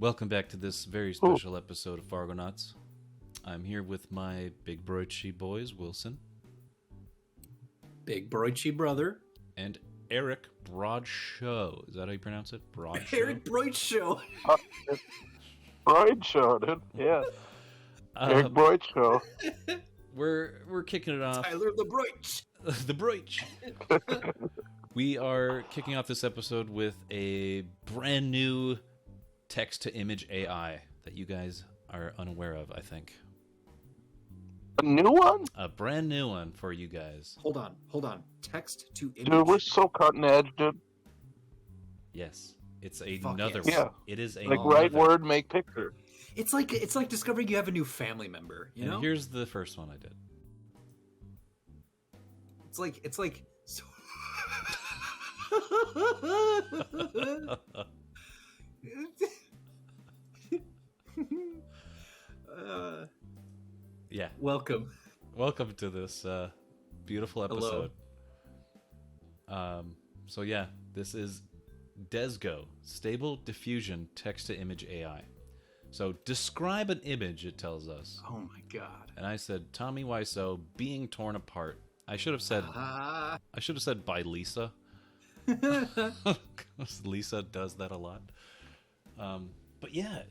Welcome back to this very special episode of Fargonauts. I'm here with my big broichi boys, Wilson. Big broichi brother. And Eric Broadshow. Is that how you pronounce it? Broadshow? Eric Broadshow. Broadshow, dude. Yeah. Eric Broadshow. We're kicking it off. Tyler the Broich. The Broich. We are kicking off this episode with a brand new text-to-image AI that you guys are unaware of, I think. A new one? A brand new one for you guys. Hold on. Text to image. Dude, we're so cutting edge, dude. Yes. It's Fuck another yes. one. Yeah. It is a Like, write word, make picture. It's like discovering you have a new family member, you know? Here's the first one I did. It's like so... Yeah. Welcome to this beautiful episode. So yeah, this is Dezgo, Stable Diffusion Text-to-Image AI. So describe an image, it tells us. Oh my god. And I said, Tommy Wiseau being torn apart. I should have said by Lisa. Lisa does that a lot. But yeah,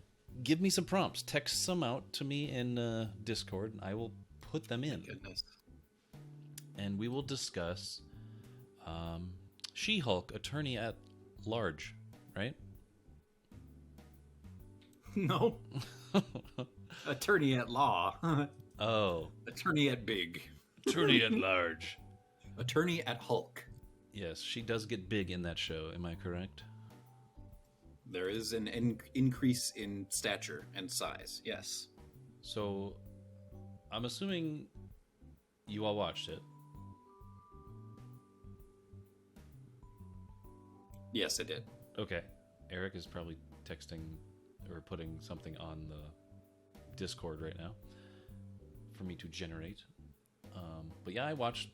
give me some prompts. Text some out to me in Discord, and I will put them in. Goodness. And we will discuss She-Hulk, Attorney at Large, right? No. Attorney at law. Oh. Attorney at big. Attorney at Large. Attorney at Hulk. Yes, she does get big in that show, am I correct? There is an increase in stature and size, yes. So, I'm assuming you all watched it. Yes, I did. Okay. Eric is probably texting or putting something on the Discord right now for me to generate. But yeah, I watched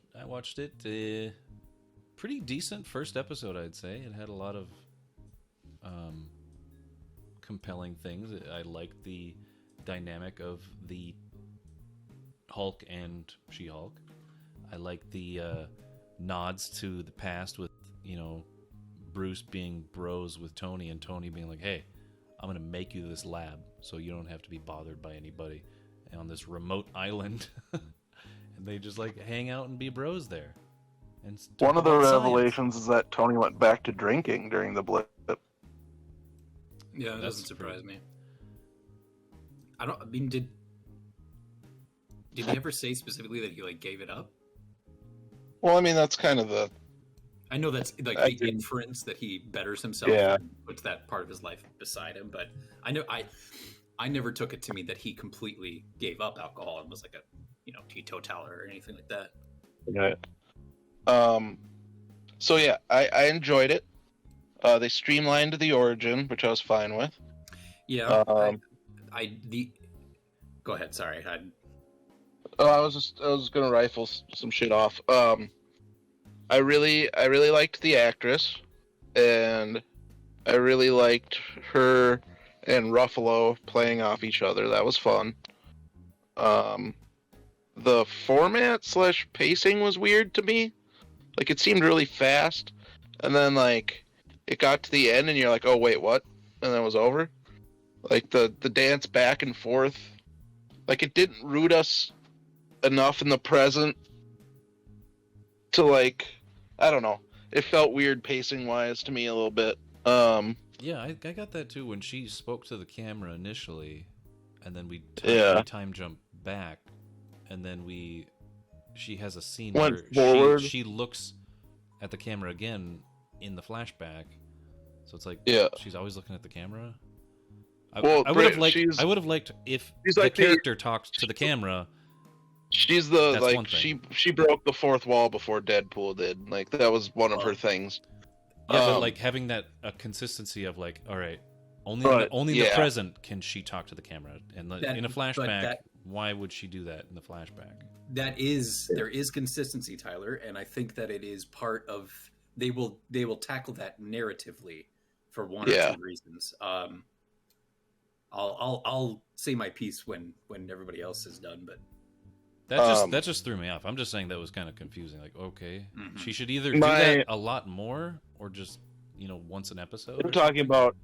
it. Pretty decent first episode, I'd say. It had a lot of compelling things. I liked the dynamic of the Hulk and She-Hulk. I liked the nods to the past with, Bruce being bros with Tony and Tony being like, hey, I'm going to make you this lab so you don't have to be bothered by anybody on this remote island. And they just hang out and be bros there. And one of the revelations science. is that Tony went back to drinking during the blip. Yeah, that doesn't surprise me. Did he ever say specifically that he gave it up? Well, I mean, that's kind of the... I know that's the inference that he betters himself and puts that part of his life beside him, but I never took it to mean that he completely gave up alcohol and was like a teetotaler or anything like that. Yeah. So yeah, I enjoyed it. They streamlined the origin, which I was fine with. Yeah. Go ahead. Sorry. I was gonna rifle some shit off. I really liked the actress, and I really liked her and Ruffalo playing off each other. That was fun. The format / pacing was weird to me. It seemed really fast, and then it got to the end, and you're like, oh wait, what? And then it was over. The dance back and forth, it didn't root us enough in the present to I don't know. It felt weird pacing wise to me a little bit. Yeah, I got that too when she spoke to the camera initially, and then we time jump back, and then she has a scene where she looks at the camera again in the flashback. So it's she's always looking at the camera. I would have liked if the character talked to the camera. She's she broke the fourth wall before Deadpool did. That was one of her things. Yeah, but having that a consistency of all right, only the present can she talk to the camera, and in a flashback, why would she do that in the flashback? There is consistency, Tyler, and I think that it is part of they will tackle that narratively for one or two reasons. I'll say my piece when everybody else is done. But that just threw me off. I'm just saying that was kind of confusing. Like, okay, she should either do that a lot more or just once an episode. I'm talking about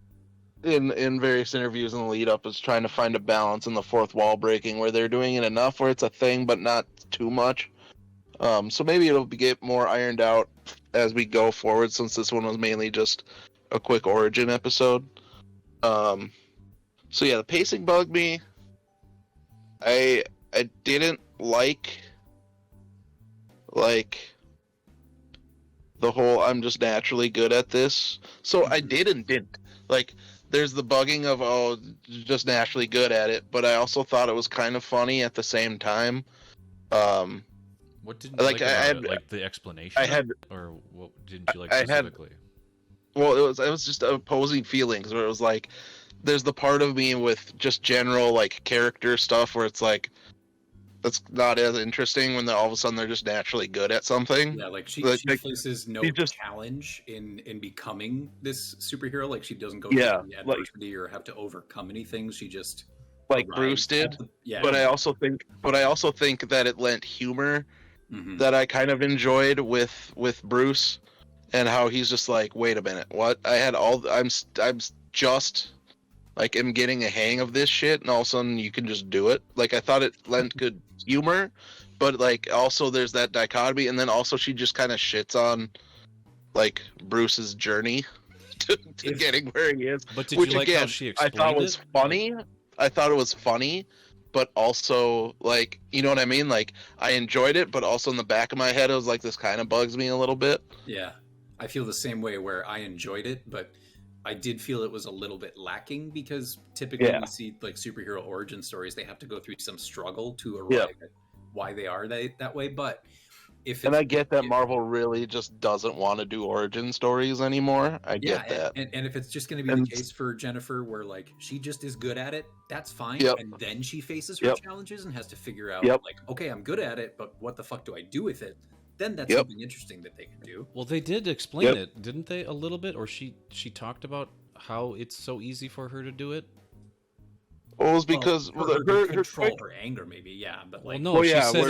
in various interviews in the lead up is trying to find a balance in the fourth wall breaking where they're doing it enough where it's a thing but not too much. So maybe it'll get more ironed out as we go forward, since this one was mainly just a quick origin episode. So yeah, the pacing bugged me. I didn't like the whole I'm just naturally good at this. So I didn't. Like, there's the bugging of just naturally good at it, but I also thought it was kind of funny at the same time. What didn't you like about it? Like the explanation? Or what didn't you like specifically? Well, it was just opposing feelings where it was like, there's the part of me with just general like character stuff where it's like, that's not as interesting when all of a sudden they're just naturally good at something. Yeah, like she faces no challenge in becoming this superhero. Like she doesn't go through any adversity or have to overcome anything. She just Bruce did. But I also think that it lent humor that I kind of enjoyed with Bruce, and how he's just like, wait a minute, what? I'm just like, am getting a hang of this shit, and all of a sudden you can just do it. Like, I thought it lent good humor, but like also there's that dichotomy, and then also she just kind of shits on like Bruce's journey to getting where he is. But did you like how she explained it? I thought it was funny. I thought it was funny, but also like, you know what I mean? Like, I enjoyed it, but also in the back of my head, it was like, this kind of bugs me a little bit. Yeah, I feel the same way, where I enjoyed it, but I did feel it was a little bit lacking, because typically we see like superhero origin stories, they have to go through some struggle to arrive at why they are that way. But I get that Marvel really just doesn't want to do origin stories anymore. I get that. And if it's just going to be the case for Jennifer, where like she just is good at it, that's fine. And then she faces her challenges and has to figure out like, okay, I'm good at it, but what the fuck do I do with it? Then that's something interesting that they can do. Well, they did explain it, didn't they, a little bit? Or she talked about how it's so easy for her to do it? Well, it was because her control her anger, maybe, but like,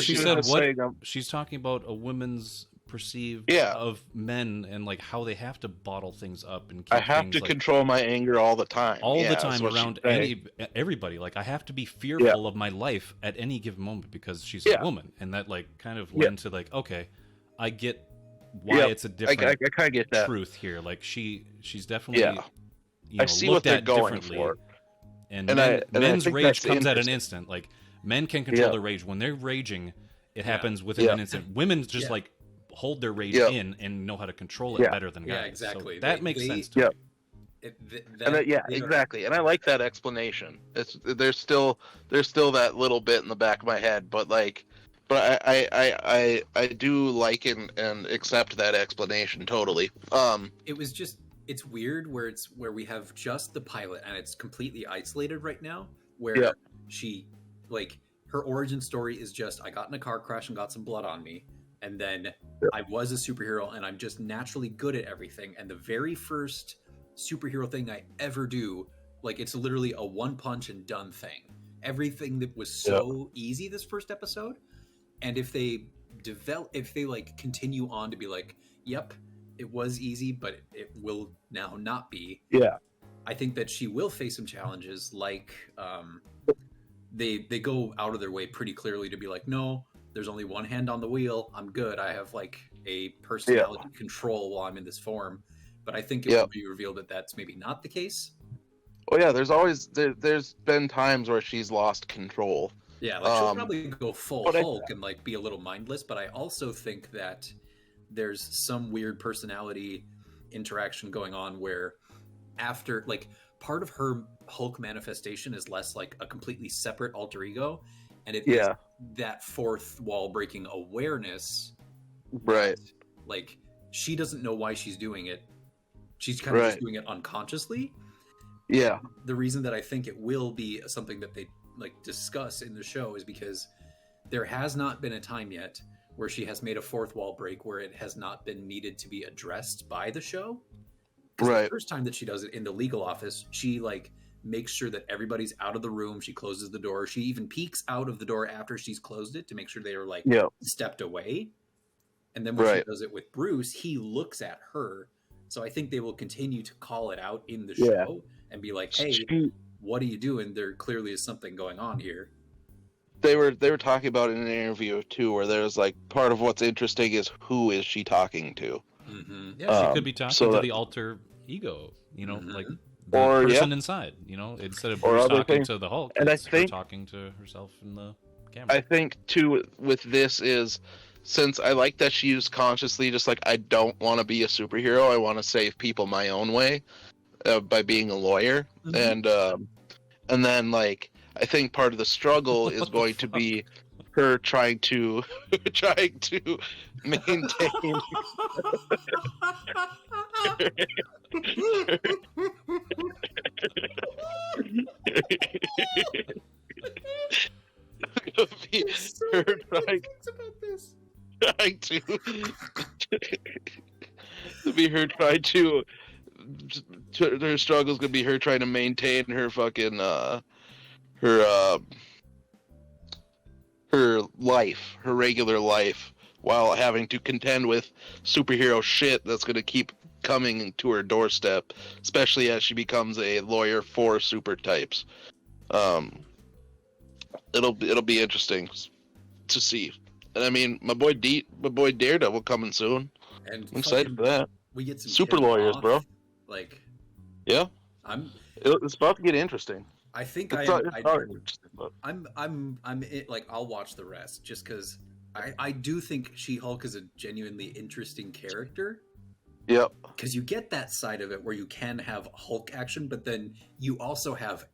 she said what she's talking about a woman's perceived of men and like how they have to bottle things up and keep I have to control my anger all the time, around everybody. Like, I have to be fearful of my life at any given moment because she's a woman, and that like kind of went to like, okay, I get why it's a different I kind of get that truth here. Like she's definitely I see what they're going for. And men's rage comes at an instant. Like, men can control their rage. When they're raging, it happens within an instant. Women just like hold their rage in and know how to control it better than guys. Yeah, exactly. So that makes sense to me. Exactly. And I like that explanation. There's still that little bit in the back of my head, but I do like and accept that explanation totally. It's weird where we have just the pilot and it's completely isolated right now, where she, like, her origin story is just, I got in a car crash and got some blood on me, and then I was a superhero and I'm just naturally good at everything, and the very first superhero thing I ever do, like, it's literally a one punch and done thing. Everything that was so easy this first episode, and if they like continue on to be like, yep, it was easy, but it will now not be. Yeah. I think that she will face some challenges, like they go out of their way pretty clearly to be like, no, there's only one hand on the wheel. I'm good. I have like a personality control while I'm in this form. But I think it will be revealed that that's maybe not the case. Oh yeah, there's been times where she's lost control. Yeah, like she'll probably go full Hulk and like be a little mindless, but I also think that there's some weird personality interaction going on where after, like, part of her Hulk manifestation is less like a completely separate alter ego, and it is that fourth wall breaking awareness. Right. Like, she doesn't know why she's doing it. She's kind of just doing it unconsciously. Yeah. The reason that I think it will be something that they like discuss in the show is because there has not been a time yet where she has made a fourth wall break where it has not been needed to be addressed by the show. Right. The first time that she does it in the legal office, she like makes sure that everybody's out of the room. She closes the door. She even peeks out of the door after she's closed it to make sure they are like stepped away. And then when she does it with Bruce, he looks at her. So I think they will continue to call it out in the show and be like, hey, what are you doing? There clearly is something going on here. They were talking about it in an interview too, where there's like part of what's interesting is who is she talking to? Mm-hmm. Yeah, she could be talking to the alter ego, like the person inside, instead of Bruce talking to the Hulk, and I her think talking to herself in the camera. I think too with this is, since I like that she used consciously, just like, I don't want to be a superhero, I want to save people my own way by being a lawyer, and then like. I think part of the struggle is going to be her trying to maintain her struggle is going to be her trying to maintain her fucking her life, her regular life, while having to contend with superhero shit that's going to keep coming to her doorstep, especially as she becomes a lawyer for super types. It'll be interesting to see. And I mean, my boy Daredevil coming soon. And I'm excited for that. We get some super lawyers, bro. Like, yeah, it's about to get interesting. I think I'm like, I'll watch the rest just because I do think She-Hulk is a genuinely interesting character. Yep. Because you get that side of it where you can have Hulk action, but then you also have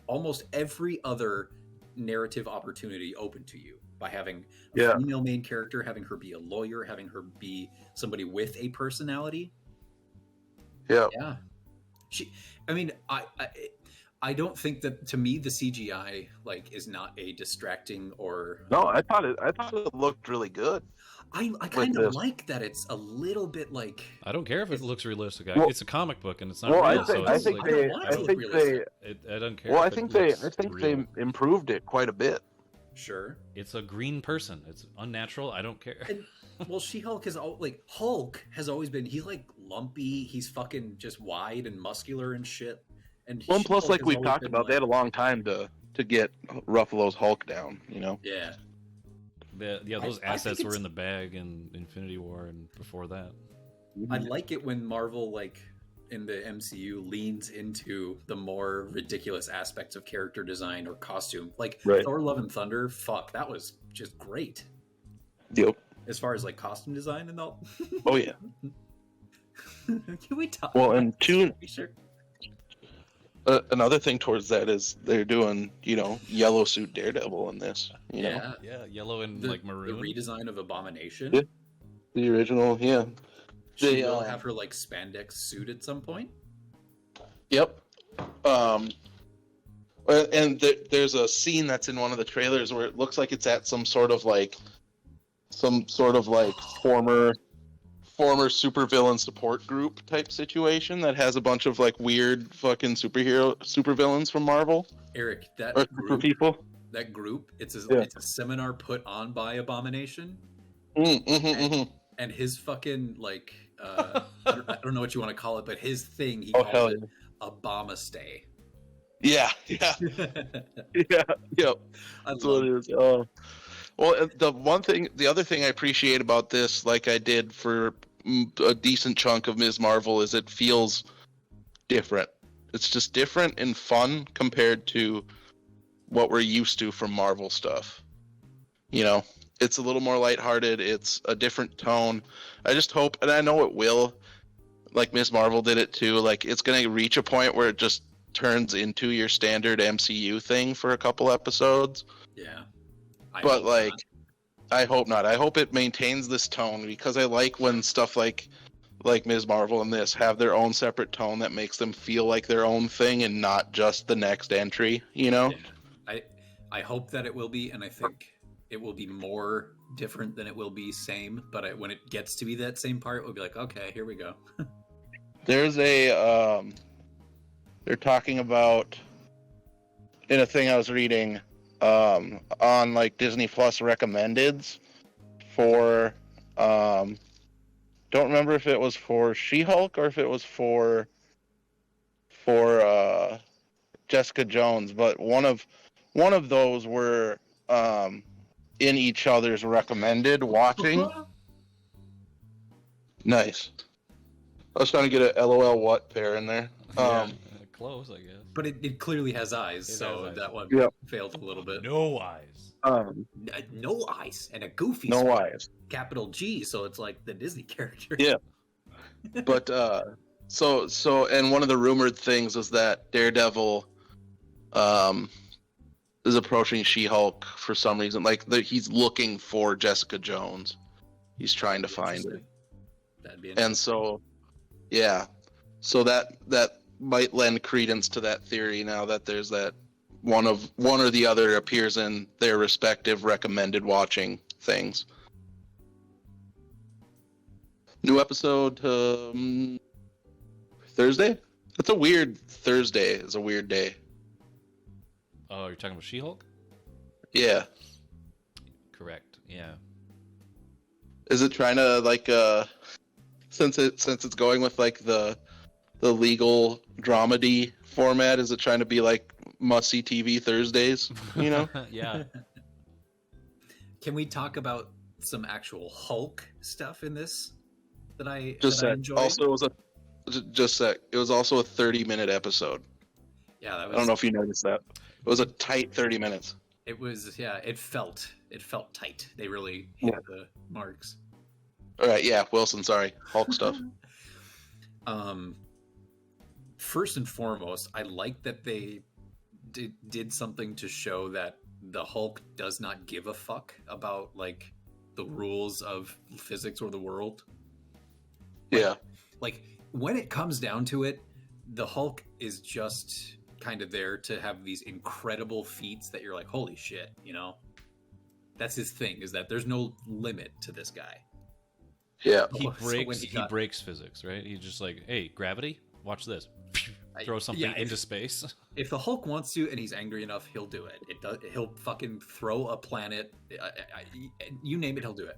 almost every other narrative opportunity open to you by having a female main character, having her be a lawyer, having her be somebody with a personality. Yeah. Yeah. I don't think that, to me, the CGI like is not a distracting or. No, I thought it looked really good. I kind of like that it's a little bit like. I don't care if it looks realistic. It's a comic book and it's not real. I think they. I don't care. Well, I think they improved it quite a bit. Sure. It's a green person. It's unnatural. I don't care. And, well, She-Hulk Hulk has always been. He's like lumpy. He's fucking just wide and muscular and shit. And plus, like we've talked about, they had a long time to get Ruffalo's Hulk down, Yeah. Those assets were in the bag in Infinity War and before that. I like it when Marvel, like, in the MCU, leans into the more ridiculous aspects of character design or costume. Like, Thor Love and Thunder, that was just great. Yep. As far as, like, costume design and all. Oh, yeah. Can we talk about and two... Sure. Another thing towards that is they're doing, yellow suit Daredevil in this. Yeah, yellow and like maroon. The redesign of Abomination. Yeah. The original, yeah. She will have her like spandex suit at some point. Yep. And there's a scene that's in one of the trailers where it looks like it's at some sort of like former supervillain support group type situation that has a bunch of like weird fucking supervillains from Marvel. Eric, that or group, super people. That group, it's a seminar put on by Abomination. And his fucking like I don't know what you want to call it, but his thing he calls it Obama-stay. Yeah. Yep. That's what it is. Well, the other thing I appreciate about this, like I did for a decent chunk of Ms. Marvel, is it feels different. It's just different and fun compared to what we're used to from Marvel stuff. It's a little more lighthearted. It's a different tone. I just hope, and I know it will, like Ms. Marvel did it too, like it's going to reach a point where it just turns into your standard MCU thing for a couple episodes. Yeah. I hope not. I hope it maintains this tone, because I like when stuff like Ms. Marvel and this have their own separate tone that makes them feel like their own thing and not just the next entry, Yeah. I hope that it will be, and I think it will be more different than it will be same, but when it gets to be that same part, we'll be like, okay, here we go. There's they're talking about in a thing I was reading on like Disney Plus recommendeds for don't remember if it was for She-Hulk or if it was for Jessica Jones, but one of those were in each other's recommended watching. Nice. I was trying to get a LOL what pair in there. Close, I guess. But it clearly has eyes, so that one failed a little bit. No eyes. No eyes and a goofy no smile. eyes. Capital G, so it's like the Disney character. Yeah. But so and one of the rumored things is that Daredevil is approaching She-Hulk for some reason. Like he's looking for Jessica Jones. He's trying to find her. That'd be and so so that might lend credence to that theory now that there's that one or the other appears in their respective recommended watching things. New episode Thursday? That's a weird Thursday. It's a weird day. Oh, you're talking about She-Hulk? Yeah. Correct. Yeah. Is it trying to like since it's going with like the legal dramedy format, is it trying to be like must-see TV Thursdays, you know? Yeah. Can we talk about some actual Hulk stuff in this that I enjoyed? Also, it was also a 30-minute episode. Yeah, that was, I don't know if you noticed that. It was a tight 30 minutes. It was, it felt tight. They really hit the marks. All right, yeah, Wilson, sorry. Hulk stuff. First and foremost, I like that they did something to show that the Hulk does not give a fuck about like the rules of physics or the world. Yeah. Like when it comes down to it, the Hulk is just kind of there to have these incredible feats that you're like, holy shit, you know? That's his thing, is that there's no limit to this guy. Yeah. He breaks physics, right? He's just like, hey, gravity, watch this. Throw something into space. If the Hulk wants to and he's angry enough, he'll do it. He'll fucking throw a planet. You name it, he'll do it.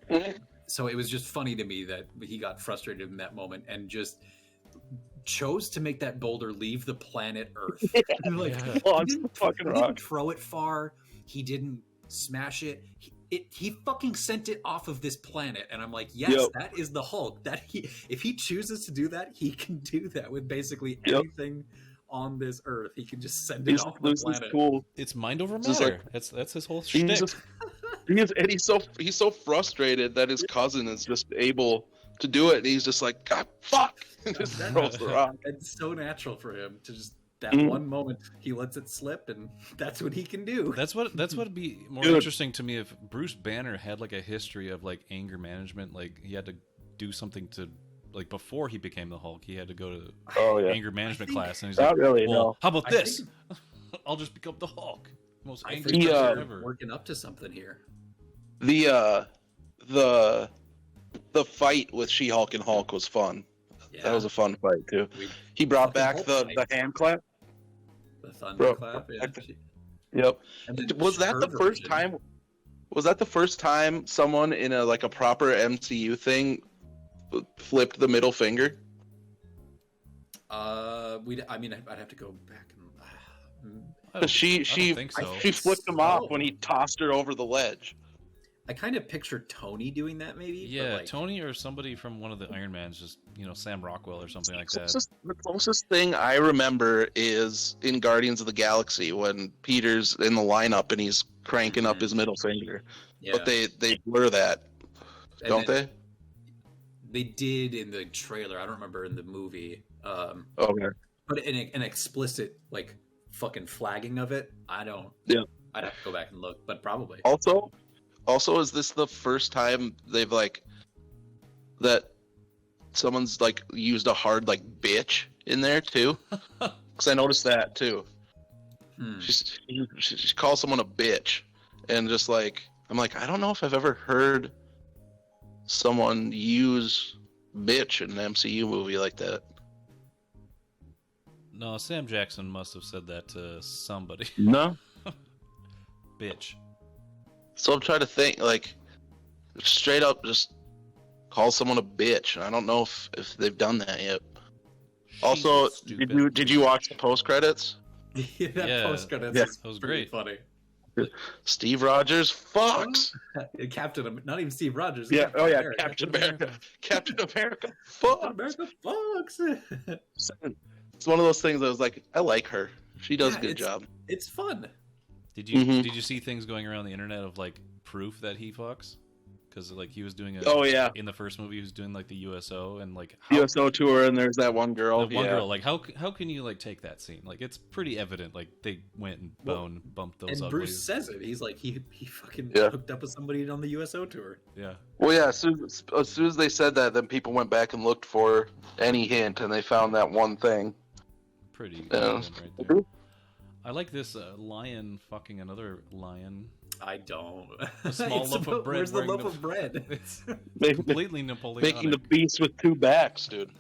Mm-hmm. So it was just funny to me that he got frustrated in that moment and just chose to make that boulder leave the planet Earth. Like, he didn't throw it far. He didn't smash it. He fucking sent it off of this planet, and I'm like, yes, that is the Hulk. If he chooses to do that, he can do that with basically anything on this Earth. He can just send it off the planet. Cool. It's mind over matter. That's his whole shtick. He's so frustrated that his cousin is just able to do it, and he's just like, God, fuck! Just throws the rock. It's so natural for him to just one moment he lets it slip, and that's what he can do. That's what'd be more interesting to me if Bruce Banner had like a history of like anger management. Like he had to do something to, like before he became the Hulk, he had to go to anger management class, and he's like, well, how about this? I'll just become the Hulk. Most angry person ever. Working up to something here. The fight with She-Hulk and Hulk was fun. Yeah. That was a fun fight too. He brought back the hand clap. The thunder clap. Yeah. Yep. Was that the first time? Was that the first time someone in a proper MCU thing flipped the middle finger? I'd have to go back and. She flipped him off when he tossed her over the ledge. I kind of pictured Tony doing that, maybe. Yeah, Tony or somebody from one of the Iron Mans, just Sam Rockwell or something like that. The closest thing I remember is in Guardians of the Galaxy when Peter's in the lineup and he's cranking up his middle finger. Yeah. But they blur that, don't they? They did in the trailer. I don't remember in the movie. Okay. But an explicit fucking flagging of it, I don't. Yeah. I'd have to go back and look, but probably. Also, is this the first time they've that someone's used a hard bitch in there too? Because I noticed that too. She calls someone a bitch, and just I'm I don't know if I've ever heard someone use bitch in an MCU movie like that. No, Sam Jackson must have said that to somebody. No. Bitch. So I'm trying to think, like, straight up just call someone a bitch. I don't know if they've done that yet. Also, did you watch the post credits? That post credits was great. Funny. Steve Rogers fucks. Not even Steve Rogers. Yeah. Captain America. Captain America. Captain America. Captain America fucks. It's one of those things that was like, I like her. She does a good job. It's fun. Did you see things going around the internet of like proof that he fucks? Because like he was doing in the first movie he was doing like the USO and like USO tour, and there's that one girl. Girl, like how can you like take that scene? Like it's pretty evident like they went and bumped those. And uglies. Bruce says it. He's like he fucking hooked up with somebody on the USO tour. Yeah. Well, yeah. As soon as they said that, then people went back and looked for any hint, and they found that one thing. Pretty evident right there. I like this lion fucking another lion. I don't. A small loaf of bread. Where's the loaf of bread? It's completely Napoleonic. Making the beast with two backs, dude.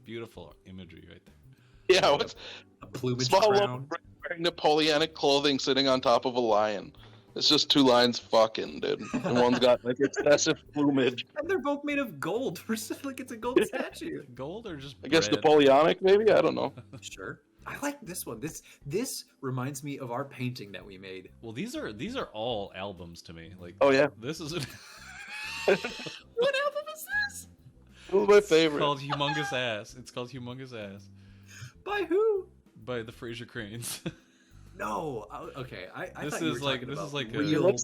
Beautiful imagery right there. Yeah, what's a plumage small crown. loaf of bread wearing Napoleonic clothing sitting on top of a lion. It's just two lions fucking, dude. And one's got like excessive plumage. And they're both made of gold. Like it's a gold statue. Gold or just bread? I guess Napoleonic, maybe? I don't know. Sure. I like this one. This reminds me of our painting that we made. Well, these are all albums to me. Like, oh yeah, this is. What album is this? It was my favorite. It's called Humongous Ass. It's called Humongous Ass. By who? By the Fraser Cranes. No. Okay. I this thought you is were like talking this about is like real...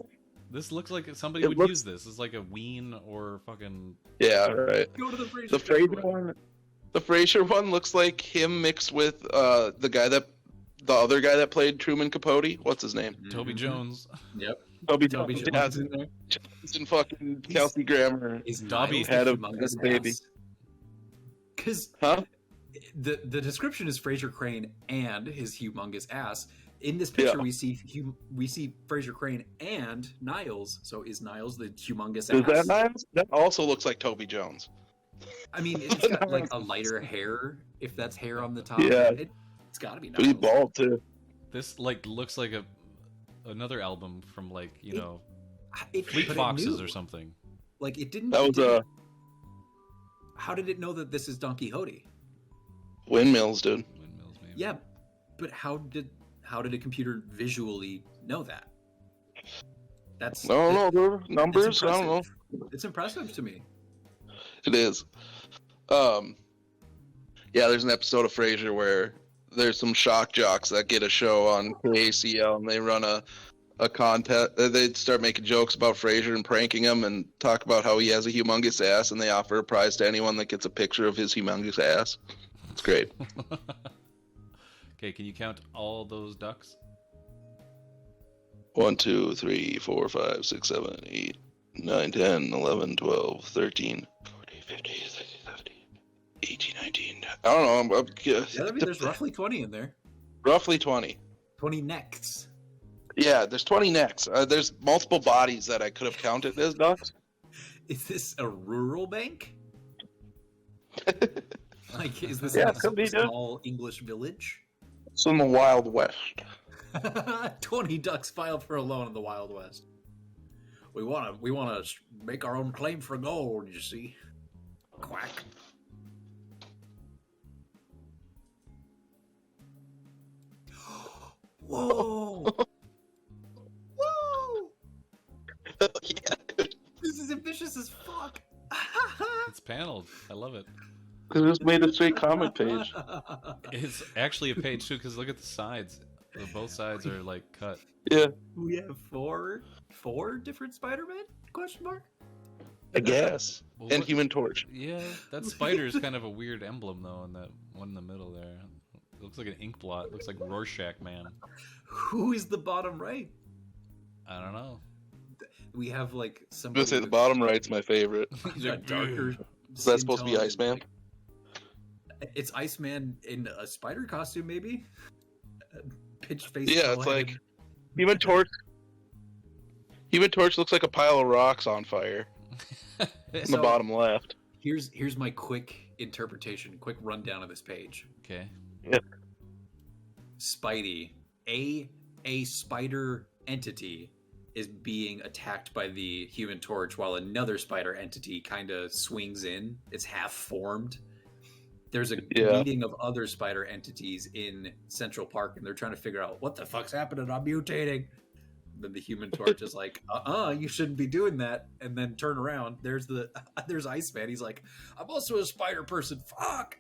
This looks like somebody would use this. It's like a ween or fucking. Yeah, right. Go to the Fraser. The Fraser one. The Fraser one looks like him mixed with the other guy that played Truman Capote. What's his name? Toby Jones. Yep. Toby Jones in there. Johnson fucking Kelsey Grammer. Is Dobby had a humongous baby. Because the description is Fraser Crane and his humongous ass. In this picture, we see Fraser Crane and Niles. So is Niles the humongous ass? Is that Niles? That also looks like Toby Jones. I mean, it's got like a lighter hair. If that's hair on the top, yeah, it's got to be. He's bald too. This like looks like another album from like Fleet Foxes or something. Like it didn't. That was How did it know that this is Don Quixote? Windmills, dude. Windmills, maybe. Yeah, but how did a computer visually know that? That's I don't know, dude. Numbers. I don't know. It's impressive to me. It is. Yeah, there's an episode of Frasier where there's some shock jocks that get a show on KACL and they run a contest. They start making jokes about Frasier and pranking him and talk about how he has a humongous ass, and they offer a prize to anyone that gets a picture of his humongous ass. It's great. Okay, can you count all those ducks? 1, 2, 3, 4, 5, 6, 7, 8, 9, 10, 11, 12, 13, 14, 15, 16, 17, 18, 19. I don't know. I mean, there's roughly 20 in there. Roughly 20. 20 necks. Yeah, there's 20 necks. There's multiple bodies that I could have counted as ducks. Is this a rural bank? Like, is this a small English village? It's in the Wild West. 20 ducks filed for a loan in the Wild West. We want to make our own claim for gold, you see. Quack. Whoa! Whoa! Yeah, dude. This is ambitious as fuck. It's paneled. I love it. Because it's made a straight comic page. It's actually a page too, because look at the sides. Both sides are like cut. Yeah. We have four different Spider-Man? Question mark. I guess. Well, and Human Torch. Yeah, that spider is kind of a weird emblem though, in that one in the middle there. It looks like an ink blot. It looks like Rorschach Man. Who is the bottom right? I don't know. We have like I'm some. gonna say the bottom right's my favorite. Darker. Is that supposed to be Iceman? It's Iceman in a spider costume, maybe. Pitch face. Yeah, it's like Human Torch. Human Torch looks like a pile of rocks on fire. In the bottom left. Here's my quick interpretation, quick rundown of this page. Okay. Spidey, a spider entity is being attacked by the Human Torch while another spider entity kind of swings in. It's half formed. There's a meeting of other spider entities in Central Park, and they're trying to figure out what the fuck's happening. I'm mutating. Then the Human Torch is like, you shouldn't be doing that. And then turn around. There's Iceman. He's like, I'm also a spider person. Fuck.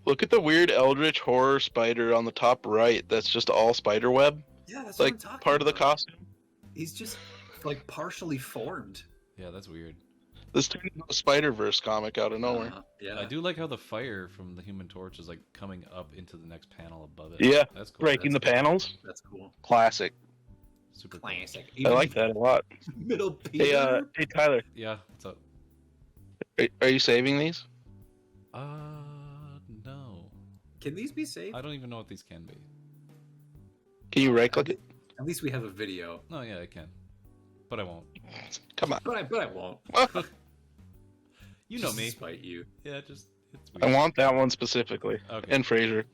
Look at the weird eldritch horror spider on the top right. That's just all spider web. Yeah, that's like what I'm talking part about. of the costume. He's just like partially formed. Yeah, that's weird. This turned into a Spider-Verse comic out of nowhere. Yeah, I do like how the fire from the Human Torch is like coming up into the next panel above it. Yeah, that's cool. breaking the panels. That's cool. Classic. Super Classic. I like that a lot. Middle Hey, hey Tyler. Yeah, what's up? Are you saving these? No. Can these be saved? I don't even know what these can be. Can you right-click it? At least we have a video. No, yeah, I can, but I won't. Come on. But I won't. You know me. Despite you. Yeah, just it's I weird. want that one specifically. Okay. And Frasier.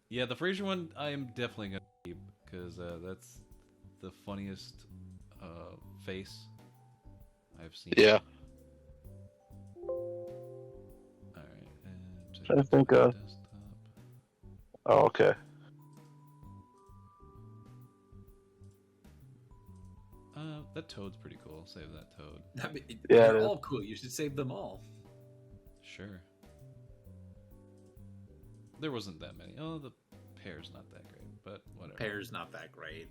Yeah, the Frasier one I am definitely gonna keep because that's the funniest face I've seen. Yeah. All right. And Trying to think of. desktop. Oh, okay. That toad's pretty cool. Save that toad. I mean, Yeah, they're all cool. You should save them all. Sure. There wasn't that many. Oh, the pear's not that great, but whatever. Pear's not that great.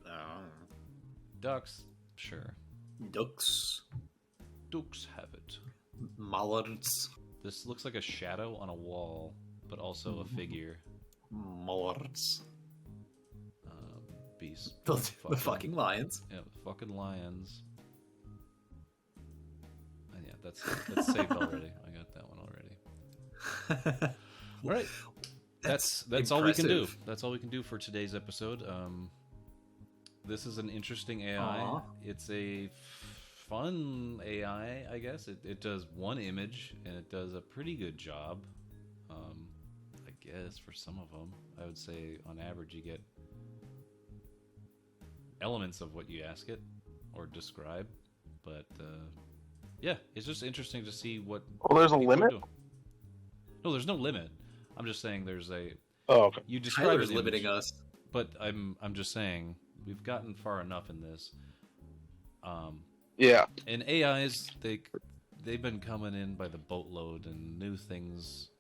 Ducks, sure. Ducks. Ducks have it. Mallards. This looks like a shadow on a wall, but also a figure. Mallards. Beast. The fucking lions. Yeah, the fucking lions. And yeah, that's saved already. I got that one already. All right. That's all we can do. impressive. That's all we can do for today's episode. This is an interesting AI. Aw. It's a fun AI, I guess. It does one image, and it does a pretty good job. I guess for some of them, I would say on average you get elements of what you ask it or describe. But yeah, it's just interesting to see what. Oh, there's a people are limit? doing. No, there's no limit. I'm just saying there's a. Oh, okay. You describe Tyler's an limiting image, us. but I'm just saying we've gotten far enough in this. Yeah. And AIs they've been coming in by the boatload, and new things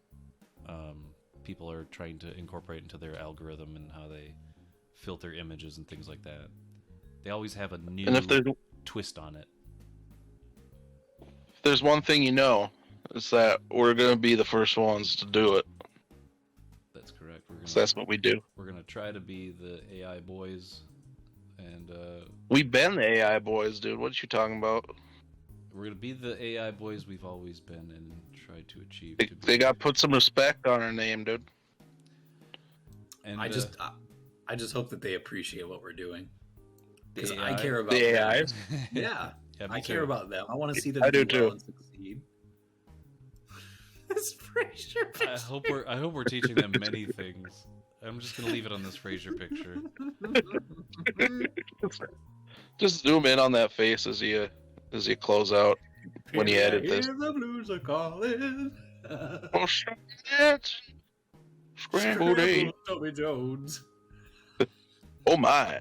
people are trying to incorporate into their algorithm and how they filter images and things like that. They always have a new And if twist on it. there's one thing you know, is that we're going to be the first ones to do it. That's correct. So that's what we do. We're gonna try to be the AI boys, and We've been the AI boys, dude. What you talking about? we're gonna be the AI boys we've always been and try to achieve. They got to put some respect on our name, dude. And I just hope that they appreciate what we're doing. the Because I AI care about The them. AIs? Yeah, Yeah, me I care too. about them. I want to see them I do do well too. and succeed. This Frasier I hope we're teaching them many things. I'm just gonna leave it on this Frasier picture. Just zoom in on that face as you close out when you edit this. Hear the blues are calling. Oh shit! Scrambled egg. Toby Jones. Oh my!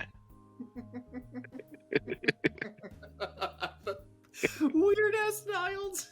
Weird ass Niles.